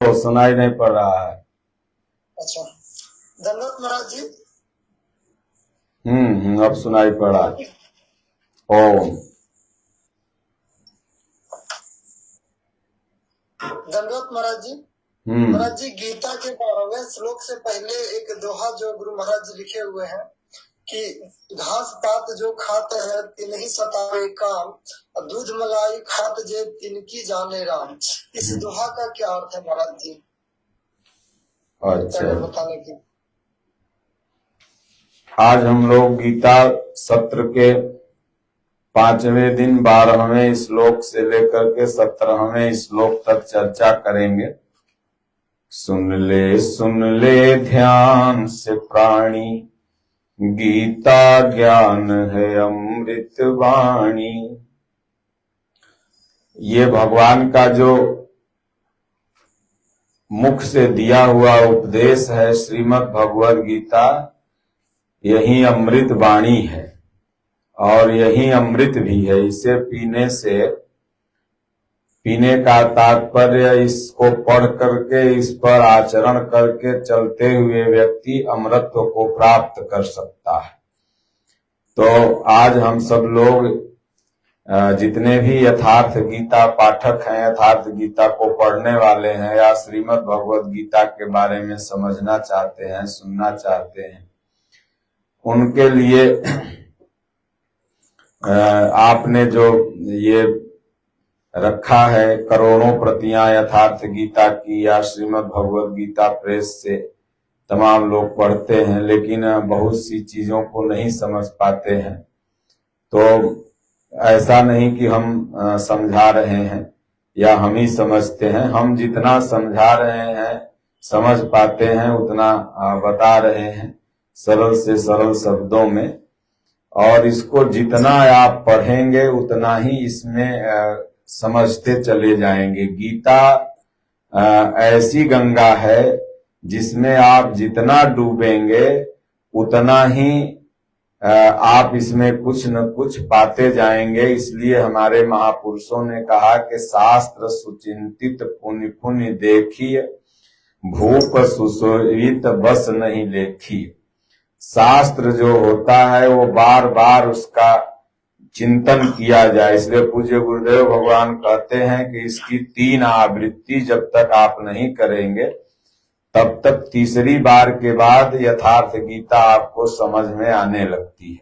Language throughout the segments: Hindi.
तो सुनाई नहीं पड़ रहा है। अच्छा, दंडवत महाराज जी। अब सुनाई पड़ा। ओम। दंडवत महाराज जी। महाराज जी, गीता के 12वें श्लोक से पहले एक दोहा जो गुरु महाराज जी लिखे हुए हैं कि घास पात जो खाते हैं तिन्हीं सतावे काम, दूध मलाई खात जे तिनकी जाने राम। इस दोहा का क्या अर्थ है महाराज जी? अच्छा, बताने की। आज हम लोग गीता सत्र के 5वें दिन 12वें श्लोक से लेकर के 17वें श्लोक तक चर्चा करेंगे। सुन ले ध्यान से प्राणी, गीता ज्ञान है अमृत वाणी। ये भगवान का जो मुख से दिया हुआ उपदेश है श्रीमद् भगवद गीता, यही अमृत वाणी है और यही अमृत भी है। इसे पीने का तात्पर्य इसको पढ़ करके इस पर आचरण करके चलते हुए व्यक्ति अमृतत्व को प्राप्त कर सकता है। तो आज हम सब लोग जितने भी यथार्थ गीता पाठक हैं, यथार्थ गीता को पढ़ने वाले हैं या श्रीमद् भगवद गीता के बारे में समझना चाहते हैं, सुनना चाहते हैं, उनके लिए आपने जो ये रखा है करोड़ों प्रतियां यथार्थ गीता की या श्रीमद् भगवद गीता प्रेस से तमाम लोग पढ़ते हैं, लेकिन बहुत सी चीजों को नहीं समझ पाते हैं। तो ऐसा नहीं कि हम समझा रहे हैं या हम ही समझते हैं, हम जितना समझा रहे हैं समझ पाते हैं उतना बता रहे हैं सरल से सरल शब्दों में, और इसको जितना आप पढ़ेंगे उतना ही इसमें समझते चले जाएंगे। गीता ऐसी गंगा है जिसमें आप जितना डूबेंगे उतना ही आप इसमें कुछ न कुछ पाते जाएंगे। इसलिए हमारे महापुरुषों ने कहा कि शास्त्र सुचिंतित पुनि पुनि देखिए, भूप सुशोभित बस नहीं लेखी। शास्त्र जो होता है वो बार बार उसका चिंतन किया जाए। इसलिए पूज्य गुरुदेव भगवान कहते हैं कि इसकी 3 आवृत्ति जब तक आप नहीं करेंगे तब तक तीसरी बार के बाद यथार्थ गीता आपको समझ में आने लगती है।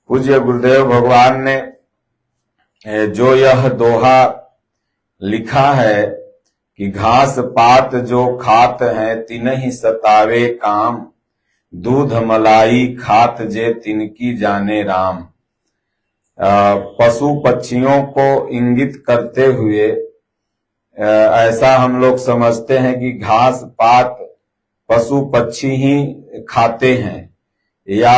पूज्य गुरुदेव भगवान ने जो यह दोहा लिखा है कि घास पात जो खात हैं तिन्हीं सतावे काम, दूध मलाई खात जे तिनकी जाने राम। पशु पक्षियों को इंगित करते हुए ऐसा हम लोग समझते हैं कि घास पात पशु पक्षी ही खाते हैं या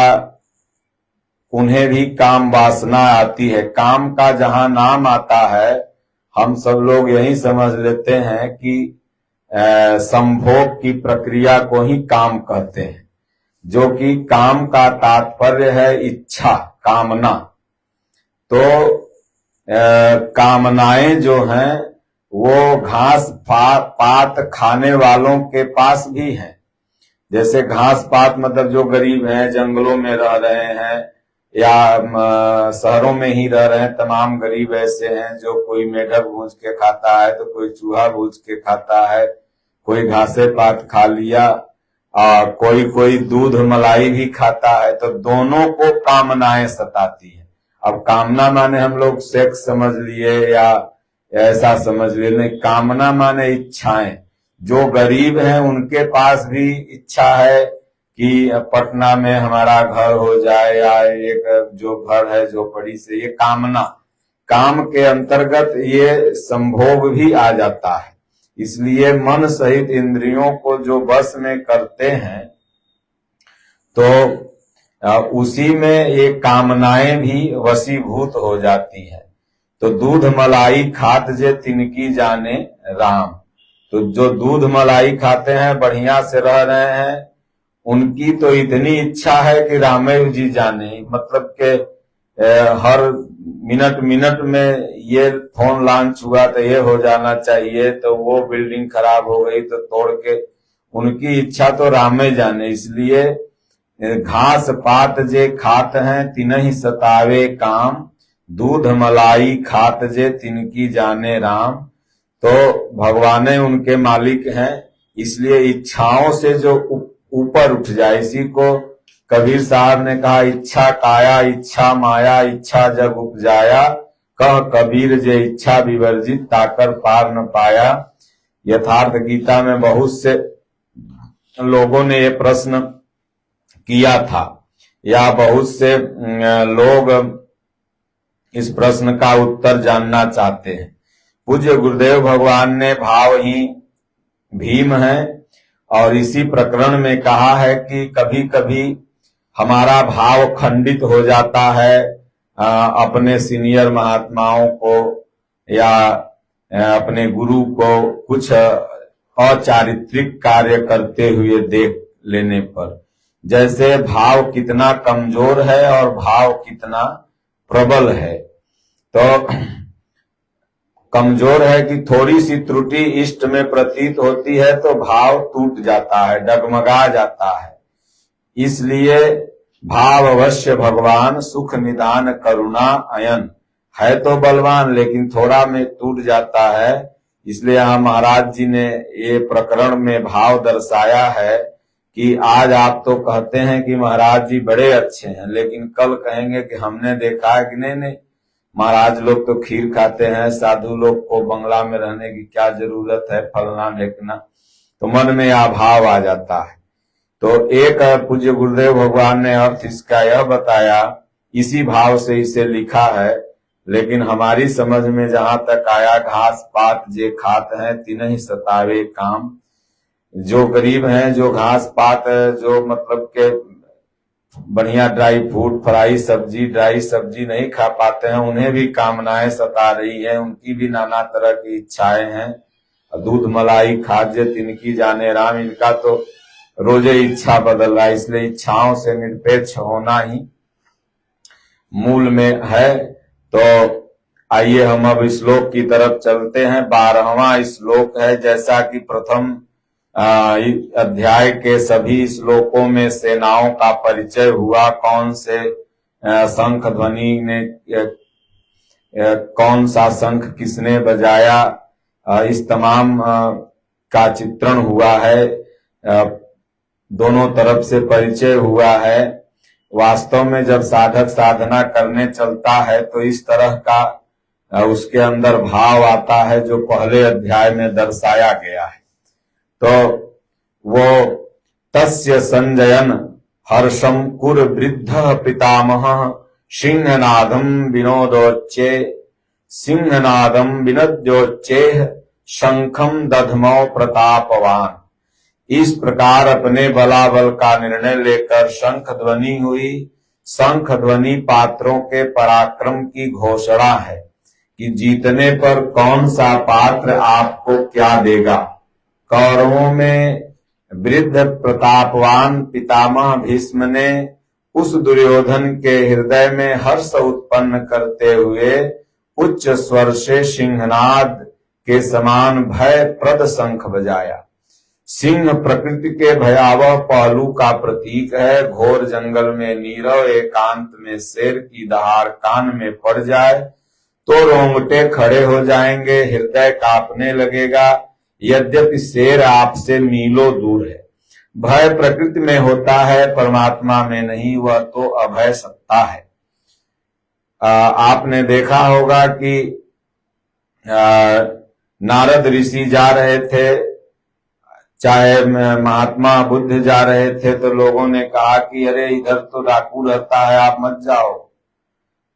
उन्हें भी काम वासना आती है। काम का जहां नाम आता है हम सब लोग यही समझ लेते हैं कि संभोग की प्रक्रिया को ही काम कहते हैं, जो कि काम का तात्पर्य है इच्छा, कामना। तो कामनाएं जो हैं वो घास पात खाने वालों के पास भी हैं। जैसे घास पात मतलब जो गरीब हैं, जंगलों में रह रहे हैं या शहरों में ही रह रहे हैं, तमाम गरीब ऐसे हैं जो कोई मेढक भूंज के खाता है तो कोई चूहा भूंज के खाता है, कोई घासे पात खा लिया, कोई दूध मलाई भी खाता है। तो दोनों को कामनाएं सताती है। अब कामना माने हम लोग सेक्स समझ लिए या ऐसा समझ लिए, नहीं, कामना माने इच्छाएं। जो गरीब हैं उनके पास भी इच्छा है कि पटना में हमारा घर हो जाए या एक जो घर है झोपड़ी से, ये कामना, काम के अंतर्गत ये संभोग भी आ जाता है। इसलिए मन सहित इंद्रियों को जो बस में करते हैं तो उसी में ये कामनाएं भी वशीभूत हो जाती हैं। तो दूध मलाई खात जे तिनकी जाने राम। तो जो दूध मलाई खाते हैं, बढ़िया से रह रहे हैं, उनकी तो इतनी इच्छा है कि रामेव जी जाने, मतलब के हर मिनट मिनट में ये फोन लॉन्च हुआ तो ये हो जाना चाहिए, तो वो बिल्डिंग खराब हो गई तो तोड़ के, उनकी इच्छा तो रामे जाने। इसलिए घास पात जे खात हैं तिनहि सतावे काम, दूध मलाई खात जे तिनकी जाने राम। तो भगवान उनके मालिक हैं, इसलिए इच्छाओं से जो ऊपर उठ जाए, इसी को कबीर साहब ने कहा, इच्छा काया इच्छा माया इच्छा जग उपजाया, कह कबीर जे इच्छा विवर्जित ताकर पार न पाया। यथार्थ गीता में बहुत से लोगों ने ये प्रश्न किया था, या बहुत से लोग इस प्रश्न का उत्तर जानना चाहते हैं। पूज्य गुरुदेव भगवान ने भाव ही भीम है, और इसी प्रकरण में कहा है कि कभी कभी हमारा भाव खंडित हो जाता है अपने सीनियर महात्माओं को या अपने गुरु को कुछ अचारित्रिक कार्य करते हुए देख लेने पर। जैसे भाव कितना कमजोर है और भाव कितना प्रबल है। तो कमजोर है कि थोड़ी सी त्रुटि इष्ट में प्रतीत होती है तो भाव टूट जाता है, डगमगा जाता है। इसलिए भाव अवश्य भगवान, सुख निदान करुणा अयन, है तो बलवान लेकिन थोड़ा में टूट जाता है। इसलिए यहाँ महाराज जी ने ये प्रकरण में भाव दर्शाया है कि आज आप तो कहते हैं कि महाराज जी बड़े अच्छे हैं, लेकिन कल कहेंगे कि हमने देखा है कि नहीं, महाराज लोग तो खीर खाते हैं, साधु लोग को बंगला में रहने की क्या जरूरत है, फलना ढेकना। तो मन में अभाव आ जाता है। तो एक पूज्य गुरुदेव भगवान ने अर्थ इसका यह बताया, इसी भाव से इसे लिखा है, लेकिन हमारी समझ में जहां तक आया, घास पात जे खात हैं तिनहि सतावे काम। जो गरीब हैं, जो घास पात, जो मतलब के बढ़िया ड्राई फ्रूट, फ्राई सब्जी, ड्राई सब्जी नहीं खा पाते हैं, उन्हें भी कामनाएं सता रही है, उनकी भी नाना तरह की इच्छाएं हैं। दूध मलाई खाद्य तिनकी जाने राम, इनका तो रोजे इच्छा बदल रहा है। इसलिए इच्छाओं से निरपेक्ष होना ही मूल में है। तो आइए हम अब श्लोक की तरफ चलते हैं। 12वां श्लोक है। जैसा कि प्रथम अध्याय के सभी श्लोकों में सेनाओं का परिचय हुआ, कौन से शंख ध्वनि ने, कौन सा शंख किसने बजाया, इस तमाम का चित्रण हुआ है, दोनों तरफ से परिचय हुआ है। वास्तव में जब साधक साधना करने चलता है तो इस तरह का उसके अंदर भाव आता है जो पहले अध्याय में दर्शाया गया है। तो वो तस्य संजयन हर्षम कुर वृद्ध पितामह, सिंहनादम विनोदोच्चे, सिंहनादम विनोद्योच्चेह, शंखम दधमौ प्रतापवान। इस प्रकार अपने बलाबल का निर्णय लेकर शंख ध्वनि हुई। शंख ध्वनि पात्रों के पराक्रम की घोषणा है कि जीतने पर कौन सा पात्र आपको क्या देगा। कौरवों में वृद्ध प्रतापवान पितामह भीष्म ने उस दुर्योधन के हृदय में हर्ष उत्पन्न करते हुए उच्च स्वर से सिंहनाद के समान भय प्रद शंख बजाया। सिंह प्रकृति के भयावह पहलू का प्रतीक है। घोर जंगल में नीरव एकांत में शेर की दहाड़ कान में पड़ जाए तो रोंगटे खड़े हो जाएंगे, हृदय कांपने लगेगा। यद्यपि शेर आपसे मीलों दूर है। भय प्रकृति में होता है, परमात्मा में नहीं, वह तो अभय सत्ता है। आपने देखा होगा कि नारद ऋषि जा रहे थे, चाहे महात्मा बुद्ध जा रहे थे, तो लोगों ने कहा कि अरे इधर तो डाकू रहता है, आप मत जाओ।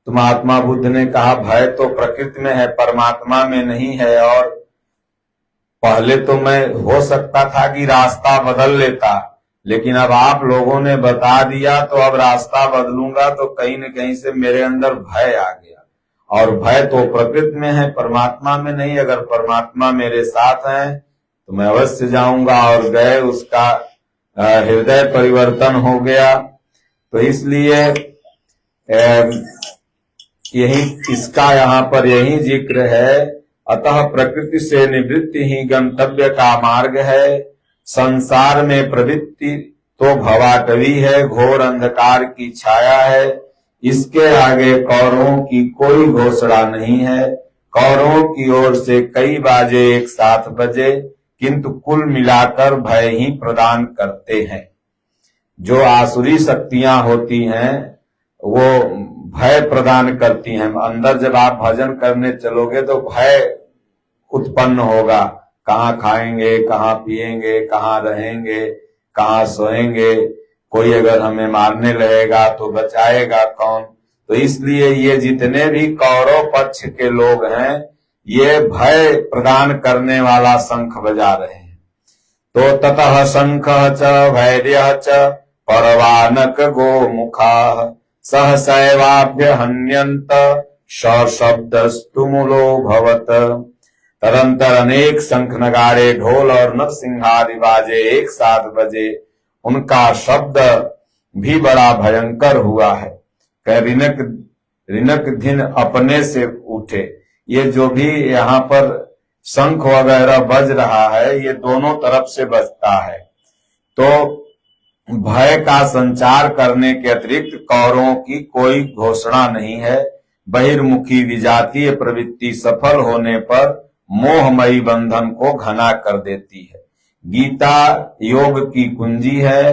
तो महात्मा बुद्ध ने कहा भय तो प्रकृति में है, परमात्मा में नहीं है। और पहले तो मैं हो सकता था कि रास्ता बदल लेता, लेकिन अब आप लोगों ने बता दिया तो अब रास्ता बदलूंगा तो कहीं न कहीं से मेरे अंदर भय आ गया। और भय तो प्रकृति में है, परमात्मा में नहीं। अगर परमात्मा मेरे साथ है तो मैं अवश्य जाऊंगा। और गए, उसका हृदय परिवर्तन हो गया। तो इसलिए यही इसका यहाँ पर यही जिक्र है। अतः प्रकृति से निवृत्ति ही गंतव्य का मार्ग है। संसार में प्रवृत्ति तो भवाटवी है, घोर अंधकार की छाया है। इसके आगे कौरवों की कोई घोषणा नहीं है। कौरवों की ओर से कई बाजे एक साथ बजे, किंतु कुल मिलाकर भय ही प्रदान करते हैं। जो आसुरी शक्तियां होती हैं वो भय प्रदान करती हैं। अंदर जब आप भजन करने चलोगे तो भय उत्पन्न होगा, कहाँ खाएंगे, कहाँ पिएंगे, कहाँ रहेंगे, कहाँ सोएंगे, कोई अगर हमें मारने लगेगा तो बचाएगा कौन। तो इसलिए ये जितने भी कौरव पक्ष के लोग हैं ये भय प्रदान करने वाला शंख बजा रहे हैं। तो ततः शंख च भैर्य च परवानक गोमुखा सहसैवाभ्य हन्यंत शब्दस्तुमुलो भवत। तदंतर अनेक शंख नगाड़े ढोल और नरसिंहादि बाजे एक साथ बजे, उनका शब्द भी बड़ा भयंकर हुआ है। ऋनक धिन अपने से उठे। ये जो भी यहाँ पर शंख वगैरह बज रहा है ये दोनों तरफ से बजता है। तो भय का संचार करने के अतिरिक्त कौरवों की कोई घोषणा नहीं है। बहिर्मुखी विजातीय प्रवृत्ति सफल होने पर मोहमयी बंधन को घना कर देती है। गीता योग की कुंजी है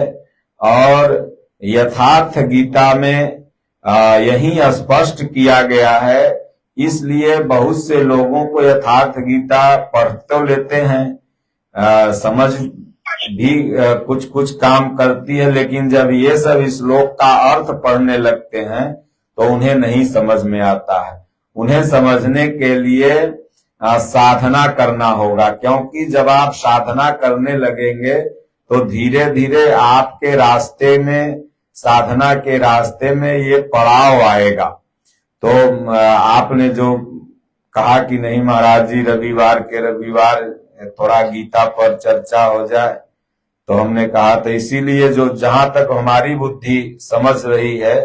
और यथार्थ गीता में यही स्पष्ट किया गया है। इसलिए बहुत से लोगों को यथार्थ गीता पढ़ तो लेते हैं, समझ भी कुछ कुछ काम करती है, लेकिन जब ये सब श्लोक का अर्थ पढ़ने लगते हैं तो उन्हें नहीं समझ में आता है। उन्हें समझने के लिए साधना करना होगा, क्योंकि जब आप साधना करने लगेंगे तो धीरे धीरे आपके रास्ते में, साधना के रास्ते में ये पड़ाव आएगा। तो आपने जो कहा कि नहीं महाराज जी रविवार के रविवार थोड़ा गीता पर चर्चा हो जाए, तो हमने कहा तो इसीलिए जो जहां तक हमारी बुद्धि समझ रही है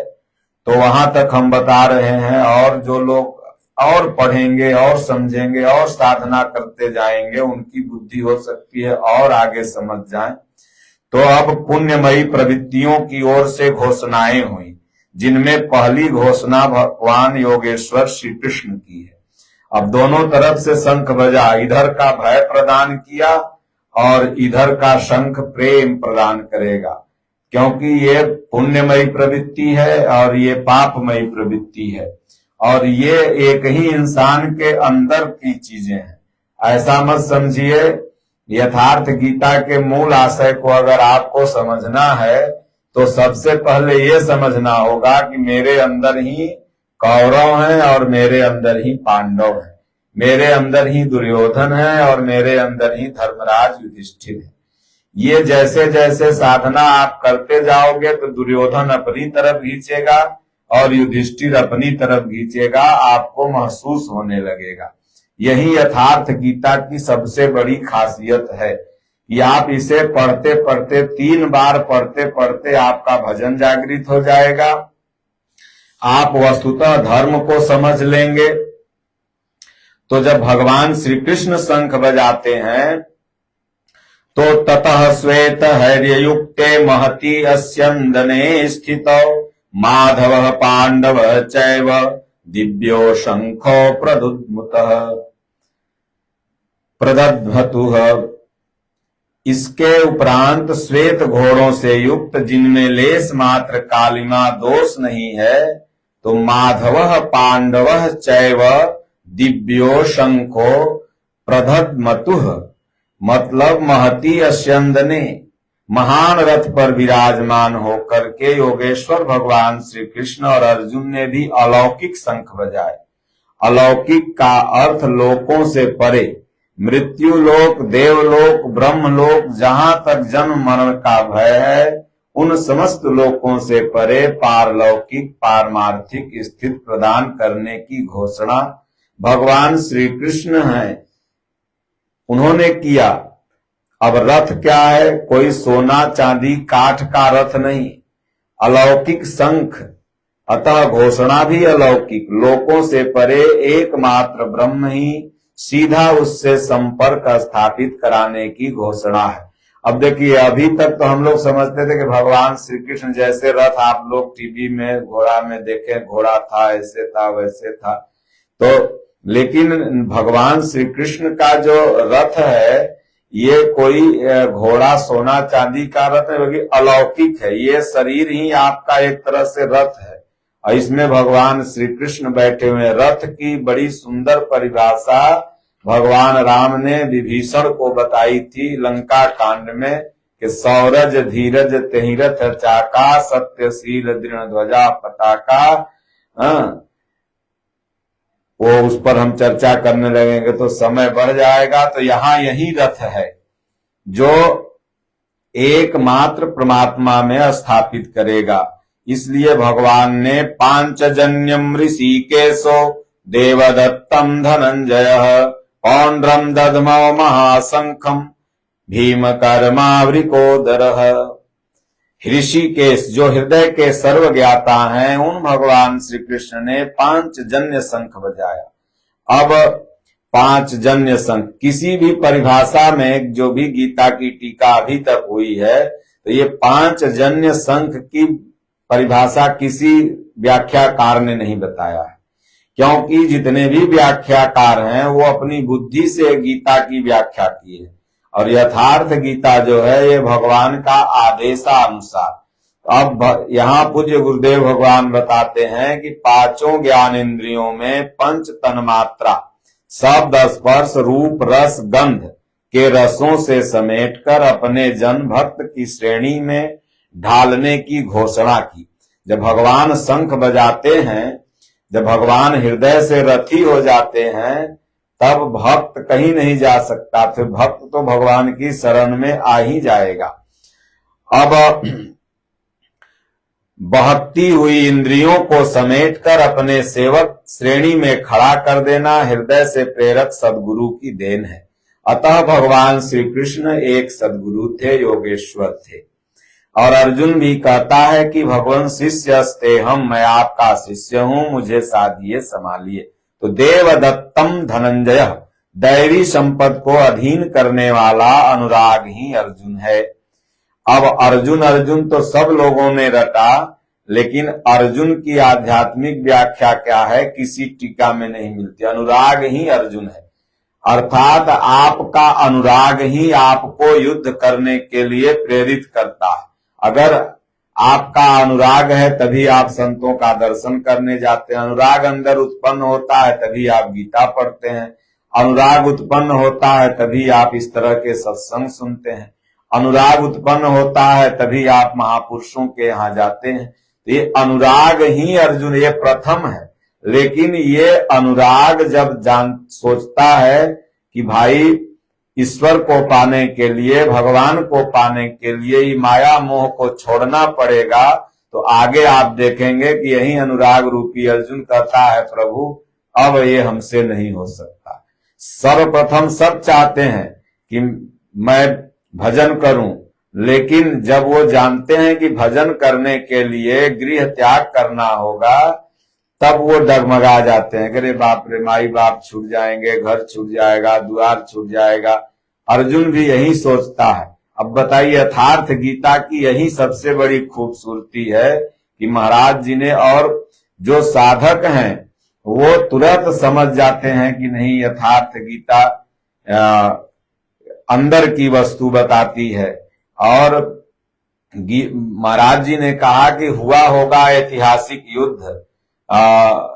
तो वहां तक हम बता रहे हैं, और जो लोग और पढ़ेंगे और समझेंगे और साधना करते जाएंगे उनकी बुद्धि हो सकती है और आगे समझ जाए। तो अब पुण्यमयी प्रवृत्तियों की ओर से घोषणाएं हुई, जिनमें पहली घोषणा भगवान योगेश्वर श्री कृष्ण की है। अब दोनों तरफ से शंख बजा, इधर का भय प्रदान किया और इधर का शंख प्रेम प्रदान करेगा, क्योंकि ये पुण्यमयी प्रवृत्ति है और ये पापमयी प्रवृत्ति है, और ये एक ही इंसान के अंदर की चीजें हैं। ऐसा मत समझिए। यथार्थ गीता के मूल आशय को अगर आपको समझना है तो सबसे पहले ये समझना होगा कि मेरे अंदर ही कौरव हैं और मेरे अंदर ही पांडव हैं, मेरे अंदर ही दुर्योधन है और मेरे अंदर ही धर्मराज युधिष्ठिर है। ये जैसे जैसे साधना आप करते जाओगे तो दुर्योधन अपनी तरफ खींचेगा और युधिष्ठिर अपनी तरफ खींचेगा, आपको महसूस होने लगेगा। यही यथार्थ गीता की सबसे बड़ी खासियत है कि आप इसे पढ़ते पढ़ते 3 बार पढ़ते पढ़ते आपका भजन जागृत हो जाएगा, आप वस्तुतः धर्म को समझ लेंगे। तो जब भगवान श्री कृष्ण शंख बजाते हैं तो ततः श्वेत हैर्ययुक्ते महति अस्यंदने स्थितौ माधव पांडव चैव दिव्यो शंखो प्रदध्मतुः। इसके उपरांत श्वेत घोड़ों से युक्त, जिनमें लेस मात्र कालिमा दोष नहीं है, तो माधव पांडव चैव दिव्यो शंखो प्रदध्मतुः, मतलब महती अस्यंदने, महान रथ पर विराजमान होकर के योगेश्वर भगवान श्री कृष्ण और अर्जुन ने भी अलौकिक शंख बजाए। अलौकिक का अर्थ लोकों से परे, मृत्यु लोक, देवलोक, ब्रह्मलोक, जहां तक जन्म मरण का भय है, उन समस्त लोकों से परे पारलौकिक पारमार्थिक स्थिति प्रदान करने की घोषणा भगवान श्री कृष्ण हैं, उन्होंने किया। अब रथ क्या है? कोई सोना चांदी काठ का रथ नहीं, अलौकिक शंख अतः घोषणा भी अलौकिक, लोकों से परे एकमात्र ब्रह्म ही सीधा उससे संपर्क स्थापित कराने की घोषणा है। अब देखिए, अभी तक तो हम लोग समझते थे कि भगवान श्री कृष्ण जैसे रथ आप लोग टीवी में घोड़ा में देखे, घोड़ा था, ऐसे था वैसे था, तो लेकिन भगवान श्री कृष्ण का जो रथ है ये कोई घोड़ा सोना चांदी का रथ है, बल्कि अलौकिक है। ये शरीर ही आपका एक तरह से रथ है और इसमें भगवान श्री कृष्ण बैठे हुए। रथ की बड़ी सुंदर परिभाषा भगवान राम ने विभीषण को बताई थी लंका कांड में कि सौरज धीरज तेहि रथ चाका, सत्यशील दृढ़ ध्वजा पताका। वो उस पर हम चर्चा करने लगेंगे तो समय बढ़ जाएगा। तो यहां यही रथ है जो एकमात्र परमात्मा में स्थापित करेगा। इसलिए भगवान ने पांचजन्यम ऋषिकेशो देवदत्तम धनंजय पौंड्रम दधमौ महाशंखम भीम कर्मावृकोदरः। ऋषिकेश जो हृदय के सर्वज्ञाता हैं, उन भगवान श्री कृष्ण ने पांचजन्य शंख बजाया। अब पांचजन्य शंख किसी भी परिभाषा में, जो भी गीता की टीका अभी तक हुई है, तो ये पांचजन्य शंख की परिभाषा किसी व्याख्याकार ने नहीं बताया है, क्योंकि जितने भी व्याख्याकार हैं वो अपनी बुद्धि से गीता की व्याख्या की है और यथार्थ गीता जो है ये भगवान का आदेशानुसार। अब यहाँ पूज्य गुरुदेव भगवान बताते हैं कि पांचों ज्ञान इंद्रियों में पंच तन्मात्रा शब्द स्पर्श रूप रस गंध के रसों से समेटकर अपने जन भक्त की श्रेणी में ढालने की घोषणा की। जब भगवान शंख बजाते हैं, जब भगवान हृदय से रथी हो जाते हैं, तब भक्त कहीं नहीं जा सकता। फिर भक्त तो भगवान की शरण में आ ही जाएगा। अब बहकती हुई इंद्रियों को समेटकर अपने सेवक श्रेणी में खड़ा कर देना हृदय से प्रेरक सद्गुरु की देन है। अतः भगवान श्री कृष्ण एक सद्गुरु थे, योगेश्वर थे। और अर्जुन भी कहता है कि भगवान शिष्यस्ते हम, मैं आपका शिष्य हूं, मुझे साधिए संभालिए। तो देवदत्तम धनंजय, दैवी संपद को अधीन करने वाला अनुराग ही अर्जुन है। अब अर्जुन तो सब लोगों ने रटा, लेकिन अर्जुन की आध्यात्मिक व्याख्या क्या है किसी टीका में नहीं मिलती। अनुराग ही अर्जुन है, अर्थात आपका अनुराग ही आपको युद्ध करने के लिए प्रेरित करता है। अगर आपका अनुराग है तभी आप संतों का दर्शन करने जाते हैं, अनुराग अंदर उत्पन्न होता है तभी आप गीता पढ़ते हैं, अनुराग उत्पन्न होता है तभी आप इस तरह के सत्संग सुनते हैं, अनुराग उत्पन्न होता है तभी आप महापुरुषों के यहाँ जाते हैं। तो ये अनुराग ही अर्जुन, ये प्रथम है। लेकिन ये अनुराग जब सोचता है कि भाई ईश्वर को पाने के लिए, भगवान को पाने के लिए माया मोह को छोड़ना पड़ेगा, तो आगे आप देखेंगे कि यही अनुराग रूपी अर्जुन कहता है प्रभु अब ये हमसे नहीं हो सकता। सर्वप्रथम सब चाहते हैं कि मैं भजन करूं, लेकिन जब वो जानते हैं कि भजन करने के लिए गृह त्याग करना होगा, तब वो डगमगा जाते हैं। अरे बाप रे, माई बाप छूट जाएंगे, घर छूट जाएगा, द्वार छूट जाएगा। अर्जुन भी यही सोचता है। अब बताइए, यथार्थ गीता की यही सबसे बड़ी खूबसूरती है कि महाराज जी ने, और जो साधक हैं वो तुरंत समझ जाते हैं कि नहीं, यथार्थ गीता अंदर की वस्तु बताती है। और महाराज जी ने कहा कि हुआ होगा ऐतिहासिक युद्ध,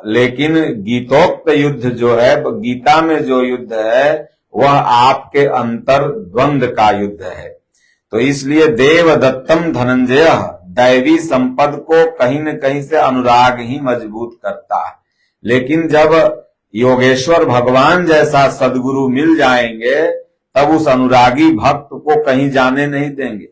लेकिन गीतोक्त युद्ध जो है, गीता में जो युद्ध है वह आपके अंतर द्वंद का युद्ध है। तो इसलिए देवदत्तम धनंजय, दैवी संपद को कहीं न कहीं से अनुराग ही मजबूत करता है। लेकिन जब योगेश्वर भगवान जैसा सद्गुरु मिल जाएंगे, तब उस अनुरागी भक्त को कहीं जाने नहीं देंगे।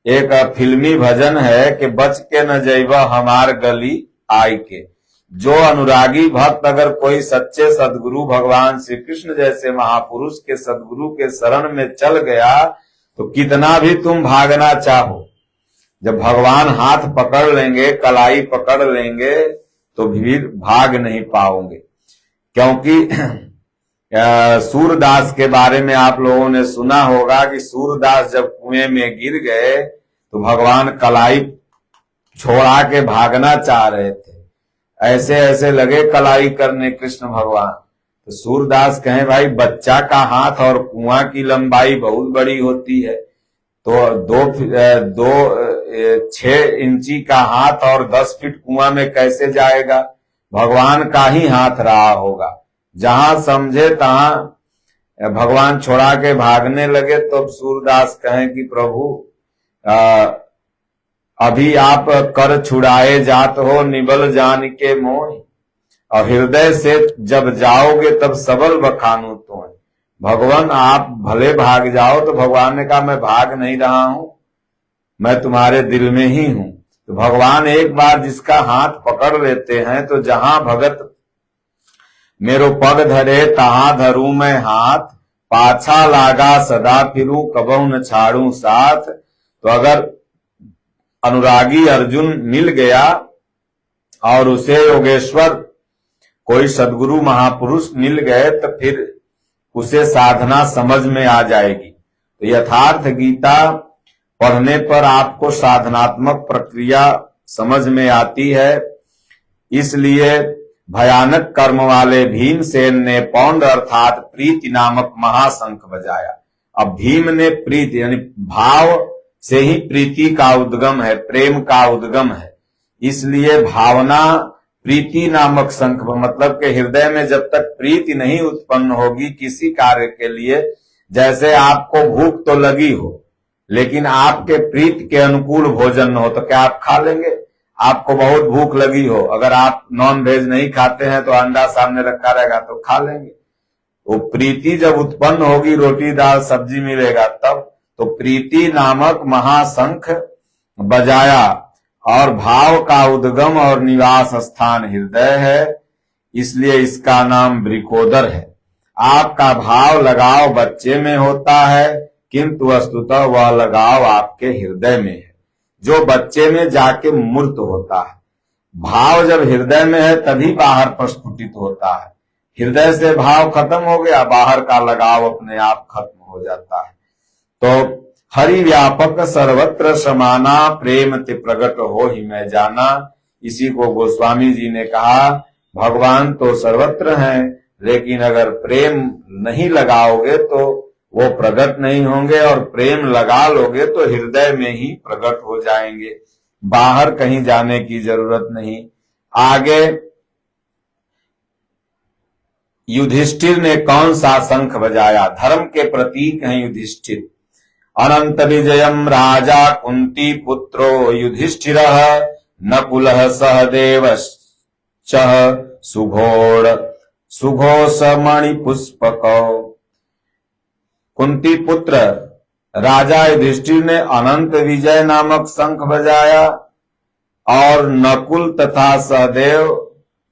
एक फिल्मी भजन है कि बच के न जइबा हमार गली आई के। जो अनुरागी भक्त अगर कोई सच्चे सद्गुरु भगवान श्री कृष्ण जैसे महापुरुष के सद्गुरु के शरण में चल गया, तो कितना भी तुम भागना चाहो, जब भगवान हाथ पकड़ लेंगे, कलाई पकड़ लेंगे, तो फिर भाग नहीं पाओगे। क्योंकि सूरदास के बारे में आप लोगों ने सुना होगा कि सूरदास जब कुएं में गिर गए तो भगवान कलाई छोड़ा के भागना चाह रहे थे, ऐसे ऐसे लगे कलाई करने कृष्ण भगवान। तो सूरदास कहें भाई बच्चा का हाथ और कुआं की लंबाई बहुत बड़ी होती है, तो 6 इंची का हाथ और 10 फीट कुआं में कैसे जाएगा? भगवान का ही हाथ रहा होगा। जहां समझे तहां भगवान छोड़ा के भागने लगे। तो सूरदास कहें कि प्रभु अभी आप कर छुड़ाए जात हो, निबल जान के मोह, और हृदय से जब जाओगे तब सबल बखानू तो है। भगवान आप भले भाग जाओ। तो भगवान ने कहा मैं भाग नहीं रहा हूं, मैं तुम्हारे दिल में ही हूं। तो भगवान एक बार जिसका हाथ पकड़ लेते हैं तो जहां भगत मेरो पग धरे तहां धरूं मैं हाथ, पाछा लागा सदा फिरूं कबहू न छाड़ू साथ। तो अगर अनुरागी अर्जुन मिल गया और उसे योगेश्वर कोई सदगुरु महापुरुष मिल गए तो फिर उसे साधना समझ में आ जाएगी। तो यथार्थ गीता पढ़ने पर आपको साधनात्मक प्रक्रिया समझ में आती है। इसलिए भयानक कर्म वाले भीमसेन ने पौंड अर्थात प्रीति नामक महाशंख बजाया। अब भीम ने प्रीति यानी भाव से ही प्रीति का उद्गम है, प्रेम का उद्गम है। इसलिए भावना प्रीति नामक शंख, मतलब के हृदय में जब तक प्रीति नहीं उत्पन्न होगी किसी कार्य के लिए, जैसे आपको भूख तो लगी हो लेकिन आपके प्रीति के अनुकूल भोजन न हो तो क्या आप खा लेंगे? आपको बहुत भूख लगी हो, अगर आप नॉन वेज नहीं खाते हैं तो अंडा सामने रखा रहेगा तो खा लेंगे। वो प्रीति जब उत्पन्न होगी, रोटी दाल सब्जी मिलेगा तब। तो प्रीति नामक महाशंख बजाया और भाव का उद्गम और निवास स्थान हृदय है, इसलिए इसका नाम वृकोदर है। आपका भाव लगाव बच्चे में होता है किंतु वस्तुतः वह लगाव आपके हृदय में है जो बच्चे में जाके मूर्त होता है। भाव जब हृदय में है तभी बाहर प्रस्फुटित होता है। हृदय से भाव खत्म हो गया, बाहर का लगाव अपने आप खत्म हो जाता है। तो हरि व्यापक सर्वत्र समाना, प्रेम ते प्रगट हो ही मैं जाना। इसी को गोस्वामी जी ने कहा भगवान तो सर्वत्र हैं, लेकिन अगर प्रेम नहीं लगाओगे तो वो प्रकट नहीं होंगे, और प्रेम लगा लोगे तो हृदय में ही प्रकट हो जाएंगे, बाहर कहीं जाने की जरूरत नहीं। आगे युधिष्ठिर ने कौन सा शंख बजाया? धर्म के प्रतीक हैं युधिष्ठिर। अनंत विजयम राजा कुंती पुत्रो युधिष्ठिरः, नकुलः सहदेवश्च सुघोष मणिपुष्पकौ। कुंती पुत्र राजा युधिष्ठिर ने अनंत विजय नामक शंख बजाया और नकुल तथा सहदेव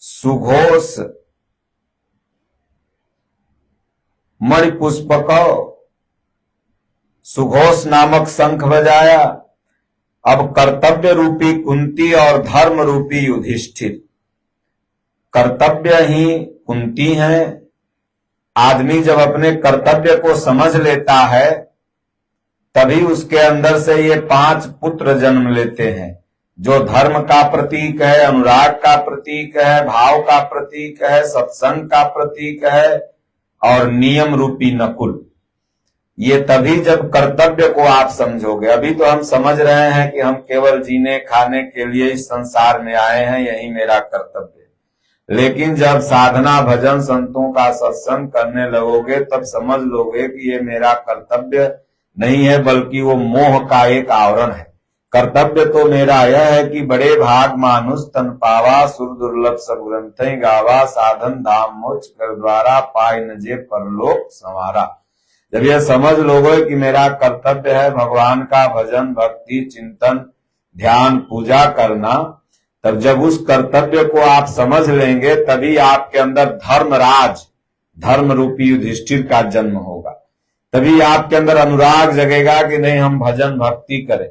सुघोष मणिपुष्पकौ सुघोष नामक शंख बजाया। अब कर्तव्य रूपी कुंती और धर्म रूपी युधिष्ठिर। कर्तव्य ही कुंती है। आदमी जब अपने कर्तव्य को समझ लेता है तभी उसके अंदर से ये 5 पुत्र जन्म लेते हैं, जो धर्म का प्रतीक है, अनुराग का प्रतीक है, भाव का प्रतीक है, सत्संग का प्रतीक है और नियम रूपी नकुल। ये तभी जब कर्तव्य को आप समझोगे। अभी तो हम समझ रहे हैं कि हम केवल जीने खाने के लिए इस संसार में आए हैं, यही मेरा कर्तव्य है। लेकिन जब साधना भजन संतों का सत्संग करने लगोगे तब समझ लोगे कि ये मेरा कर्तव्य नहीं है, बल्कि वो मोह का एक आवरण है। कर्तव्य तो मेरा यह है कि बड़े भाग मानुष तन पावा, सुर दुर्लभ सब ग्रंथ गावा, साधन धाम मोक्ष कर द्वारा, पाय न जे परलोक संवारा। जब यह समझ लोगे कि मेरा कर्तव्य है भगवान का भजन भक्ति चिंतन ध्यान पूजा करना, तब जब उस कर्तव्य को आप समझ लेंगे तभी आपके अंदर धर्मराज धर्म रूपी युधिष्ठिर का जन्म होगा। तभी आपके अंदर अनुराग जगेगा कि नहीं हम भजन भक्ति करें।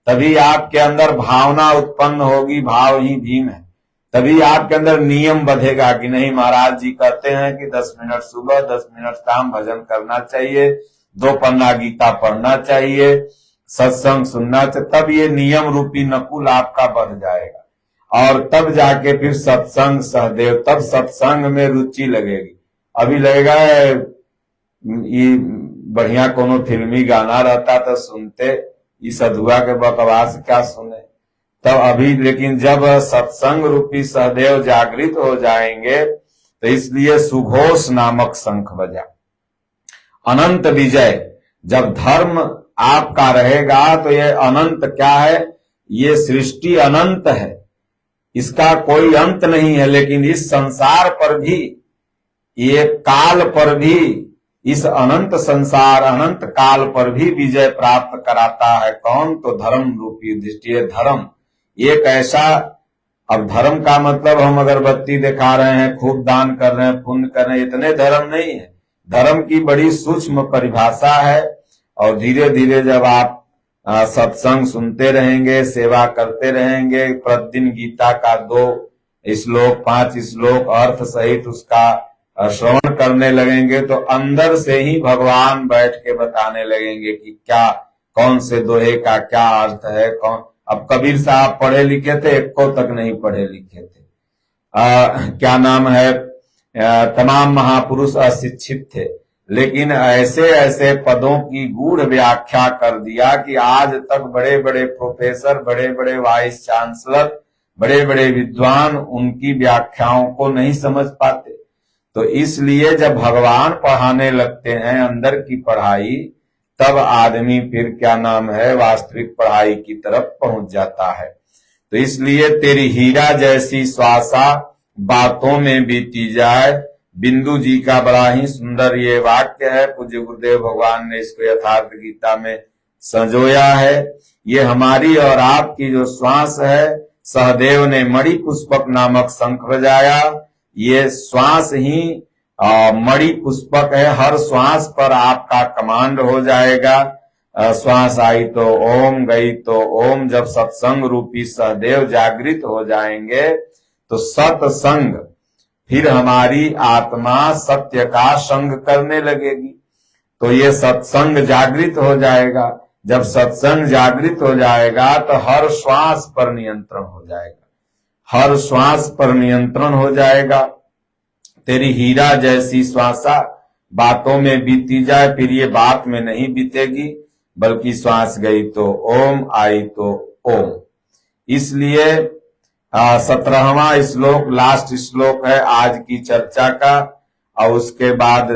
तभी आपके अंदर भावना उत्पन्न होगी, भाव ही भीम है। तभी आपके अंदर नियम बधेगा कि नहीं, महाराज जी कहते हैं कि 10 मिनट सुबह 10 मिनट शाम भजन करना चाहिए, 2 पन्ना गीता पढ़ना चाहिए, सत्संग सुनना चाहिए। तब ये नियम रूपी नकुल आपका बढ़ जाएगा और तब जाके फिर सत्संग सहदेव, तब सत्संग में रुचि लगेगी। अभी लगेगा ये बढ़िया कोनो फिल्मी गाना रहता तो सुनते, इस अधुआ के बकवास क्या सुने। तब अभी लेकिन जब सत्संग रूपी सहदेव जागृत हो जाएंगे तो इसलिए सुघोष नामक शंख बजा। अनंत विजय, जब धर्म आपका रहेगा तो ये अनंत क्या है, ये सृष्टि अनंत है, इसका कोई अंत नहीं है। लेकिन इस संसार पर भी, ये काल पर भी, इस अनंत संसार अनंत काल पर भी विजय प्राप्त कराता है कौन, तो धर्म रूपी दृष्टि। धर्म एक ऐसा, अब धर्म का मतलब हम अगरबत्ती दिखा रहे हैं, खूब दान कर रहे हैं, पुण्य कर रहे हैं, इतने धर्म नहीं है। धर्म की बड़ी सूक्ष्म परिभाषा है। और धीरे धीरे जब आप सत्संग सुनते रहेंगे, सेवा करते रहेंगे, प्रतिदिन गीता का 2 श्लोक 5 श्लोक अर्थ सहित उसका श्रवण करने लगेंगे तो अंदर से ही भगवान बैठ के बताने लगेंगे कि क्या, कौन से दोहे का क्या अर्थ है। कौन, अब कबीर साहब पढ़े लिखे थे, एको तक नहीं पढ़े लिखे थे। क्या नाम है, तमाम महापुरुष अशिक्षित थे, लेकिन ऐसे ऐसे पदों की गूढ़ व्याख्या कर दिया कि आज तक बड़े बड़े प्रोफेसर, बड़े बड़े वाइस चांसलर, बड़े बड़े विद्वान उनकी व्याख्याओं को नहीं समझ पाते। तो इसलिए जब भगवान पढ़ाने लगते हैं अंदर की पढ़ाई, तब आदमी फिर क्या नाम है, वास्तविक पढ़ाई की तरफ पहुंच जाता है। तो इसलिए तेरी हीरा जैसी श्वासा बातों में बीती जाए, बिंदु जी का बड़ा ही सुंदर ये वाक्य है। पूज्य गुरुदेव भगवान ने इसको यथार्थ गीता में संजोया है। ये हमारी और आपकी जो श्वास है, सहदेव ने मणि पुष्पक नामक शंख बजाया। ये श्वास ही मणि पुष्पक है, हर श्वास पर आपका कमांड हो जाएगा। श्वास आई तो ओम, गई तो ओम। जब सत्संग रूपी सहदेव जागृत हो जाएंगे तो सत्संग, फिर हमारी आत्मा सत्य का संग करने लगेगी। तो ये सत्संग जागृत हो जाएगा। जब सत्संग जागृत हो जाएगा तो हर श्वास पर नियंत्रण हो जाएगा, हर श्वास पर नियंत्रण हो जाएगा। तेरी हीरा जैसी श्वासा बातों में बीती जाए, फिर ये बात में नहीं बीतेगी, बल्कि श्वास गई तो ओम, आई तो ओम। इसलिए 17वां श्लोक लास्ट श्लोक है आज की चर्चा का। और उसके बाद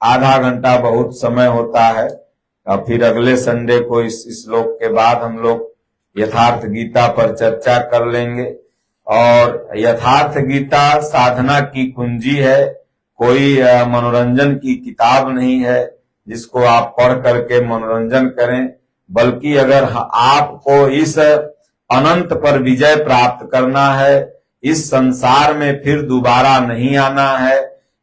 आधा घंटा बहुत समय होता है, और फिर अगले संडे को इस श्लोक के बाद हम लोग यथार्थ गीता पर चर्चा कर लेंगे। और यथार्थ गीता साधना की कुंजी है, कोई मनोरंजन की किताब नहीं है जिसको आप पढ़ करके मनोरंजन करें, बल्कि अगर आपको इस अनंत पर विजय प्राप्त करना है, इस संसार में फिर दोबारा नहीं आना है,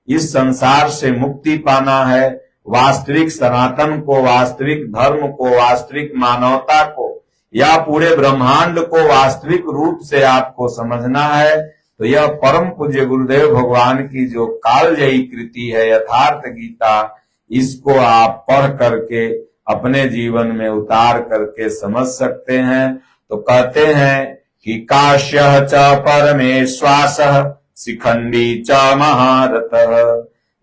इस संसार से मुक्ति पाना है, वास्तविक सनातन को, वास्तविक धर्म को, वास्तविक मानवता को या पूरे ब्रह्मांड को वास्तविक रूप से आपको समझना है, तो यह परम पूज्य गुरुदेव भगवान की जो कालजयी कृति है यथार्थ गीता, इसको आप पढ़ करके अपने जीवन में उतार करके समझ सकते हैं। तो कहते हैं कि काश्यः च परमेश्वासः शिखंडी च महारथः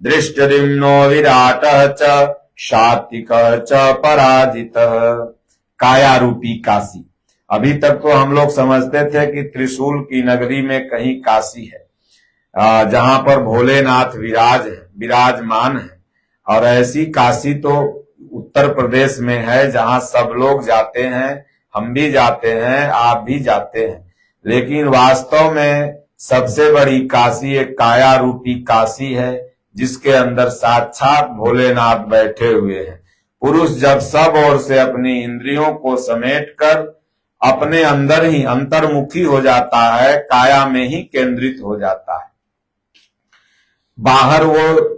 दृष्टद्युम्नो विराटः च शातिकः च पराजितः। काया रूपी काशी, अभी तक तो हम लोग समझते थे कि त्रिशूल की नगरी में कहीं काशी है, जहां पर भोलेनाथ विराजमान है। और ऐसी काशी तो उत्तर प्रदेश में है जहां सब लोग जाते हैं, हम भी जाते हैं, आप भी जाते हैं। लेकिन वास्तव में सबसे बड़ी काशी एक काया रूपी काशी है, जिसके अंदर साक्षात भोलेनाथ बैठे हुए हैं। पुरुष जब सब ओर से अपनी इंद्रियों को समेटकर अपने अंदर ही अंतर्मुखी हो जाता है, काया में ही केंद्रित हो जाता है, बाहर वो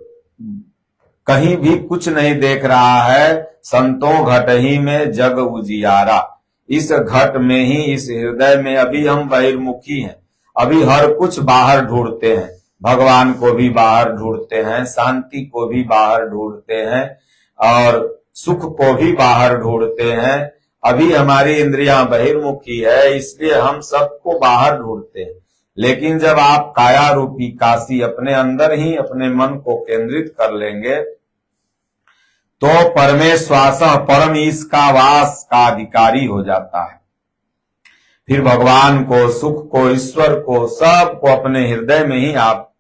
कहीं भी कुछ नहीं देख रहा है। संतों घट ही में जग उजियारा, इस घट में ही, इस हृदय में अभी हम बहिर्मुखी हैं। अभी हर कुछ बाहर ढूंढते हैं, भगवान को भी बाहर ढूंढते हैं, शांति को भी बाहर ढूंढते हैं और सुख को भी बाहर ढूंढते हैं। अभी हमारी इंद्रियां बहिर्मुखी है, इसलिए हम सबको बाहर ढूंढते हैं। लेकिन जब आप काया रूपी काशी अपने अंदर ही अपने मन को केंद्रित कर लेंगे तो परमेश्वास परम ईश का वास का अधिकारी हो जाता है। फिर भगवान को, सुख को, ईश्वर को, सबको अपने हृदय में ही आप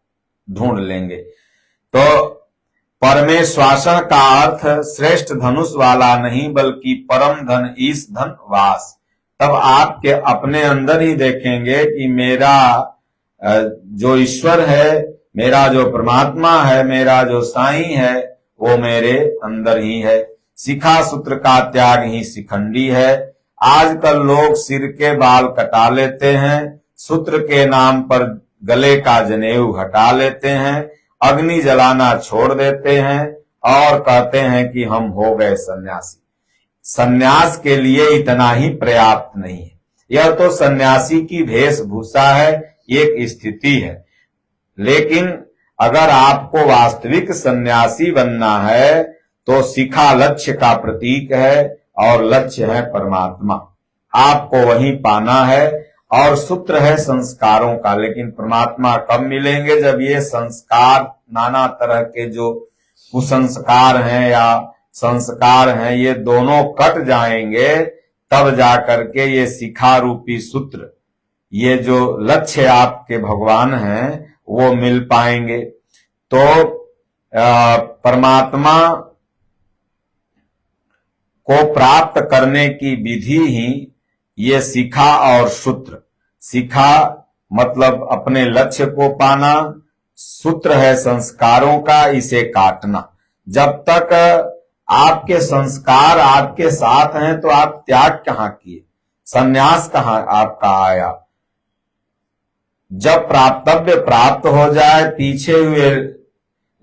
ढूंढ लेंगे। तो परमेश्वासन का अर्थ श्रेष्ठ धनुष वाला नहीं बल्कि परम धन ईश धन वास। तब आपके अपने अंदर ही देखेंगे कि मेरा जो ईश्वर है, मेरा जो परमात्मा है, मेरा जो साईं है, वो मेरे अंदर ही है। शिखा सूत्र का त्याग ही शिखंडी है। आजकल लोग सिर के बाल कटा लेते हैं, सूत्र के नाम पर गले का जनेऊ हटा लेते हैं, अग्नि जलाना छोड़ देते हैं और कहते हैं कि हम हो गए सन्यासी। सन्यास के लिए इतना ही पर्याप्त नहीं है। यह तो सन्यासी की वेशभूषा है, एक स्थिति है। लेकिन अगर आपको वास्तविक सन्यासी बनना है तो शिखा लक्ष्य का प्रतीक है और लक्ष्य है परमात्मा। आपको वहीं पाना है और सूत्र है संस्कारों का। लेकिन परमात्मा कब मिलेंगे? जब ये संस्कार, नाना तरह के जो कुसंस्कार हैं या संस्कार हैं, ये दोनों कट जाएंगे, तब जाकर के ये शिखा रूपी सूत्र, ये जो लक्ष्य आपके भगवान हैं, वो मिल पाएंगे। तो परमात्मा को प्राप्त करने की विधि ही ये शिखा और सूत्र। शिखा मतलब अपने लक्ष्य को पाना, सूत्र है संस्कारों का, इसे काटना। जब तक आपके संस्कार आपके साथ हैं तो आप त्याग कहां किए, संन्यास कहां आपका आया। जब प्राप्तव्य प्राप्त हो जाए, पीछे हुए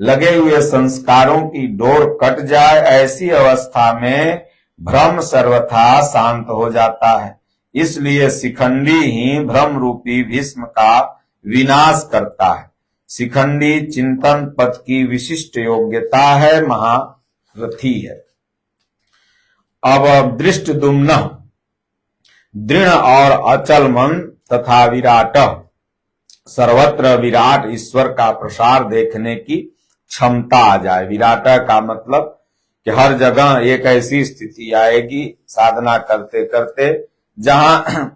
लगे हुए संस्कारों की डोर कट जाए, ऐसी अवस्था में भ्रम सर्वथा शांत हो जाता है। इसलिए शिखंडी ही भ्रम रूपी भीष्म का विनाश करता है। शिखंडी चिंतन पथ की विशिष्ट योग्यता है, महारथी है। अब दृष्टद्युम्न दृढ़ और अचल मन तथा विराट, सर्वत्र विराट ईश्वर का प्रसार देखने की क्षमता आ जाए। विराट का मतलब कि हर जगह एक ऐसी स्थिति आएगी साधना करते करते जहां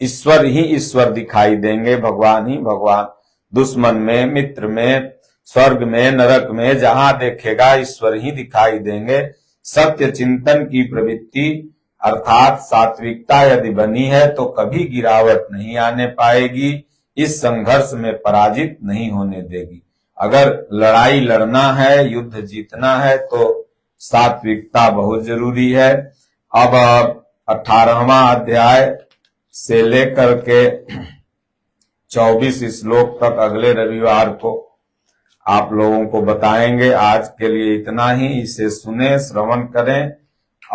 ईश्वर ही ईश्वर दिखाई देंगे, भगवान ही भगवान। दुश्मन में, मित्र में, स्वर्ग में, नरक में, जहां देखेगा ईश्वर ही दिखाई देंगे। सत्य चिंतन की प्रवृत्ति अर्थात सात्विकता यदि बनी है तो कभी गिरावट नहीं आने पाएगी, इस संघर्ष में पराजित नहीं होने देगी। अगर लड़ाई लड़ना है, युद्ध जीतना है तो सात्विकता बहुत जरूरी है। अब 18वां अध्याय से लेकर के 24 श्लोक तक अगले रविवार को आप लोगों को बताएंगे। आज के लिए इतना ही। इसे सुने, श्रवण करें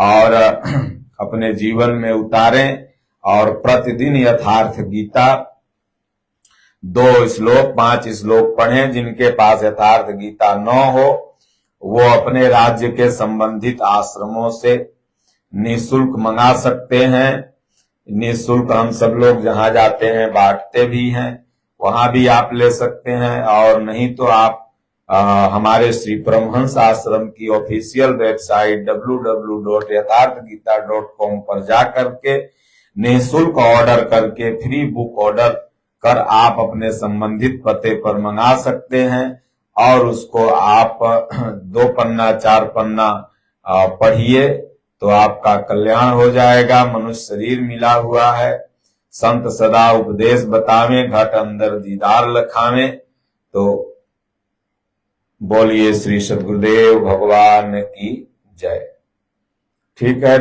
और अपने जीवन में उतारें और प्रतिदिन यथार्थ गीता 2 श्लोक 5 श्लोक पढ़ें। जिनके पास यथार्थ गीता न हो वो अपने राज्य के संबंधित आश्रमों से निःशुल्क मंगा सकते हैं। निःशुल्क हम सब लोग जहां जाते हैं बांटते भी हैं, वहां भी आप ले सकते हैं। और नहीं तो आप हमारे श्री परमहंस आश्रम की ऑफिशियल वेबसाइट www.यथार्थगीता.com पर जाकर के निःशुल्क ऑर्डर करके फ्री बुक ऑर्डर कर आप अपने संबंधित पते पर मंगा सकते हैं और उसको आप 2 पन्ना 4 पन्ना पढ़िए तो आपका कल्याण हो जाएगा। मनुष्य शरीर मिला हुआ है, संत सदा उपदेश बतावें, घट अंदर दीदार लखावें। तो बोलिए श्री सद्गुरुदेव भगवान की जय। ठीक है।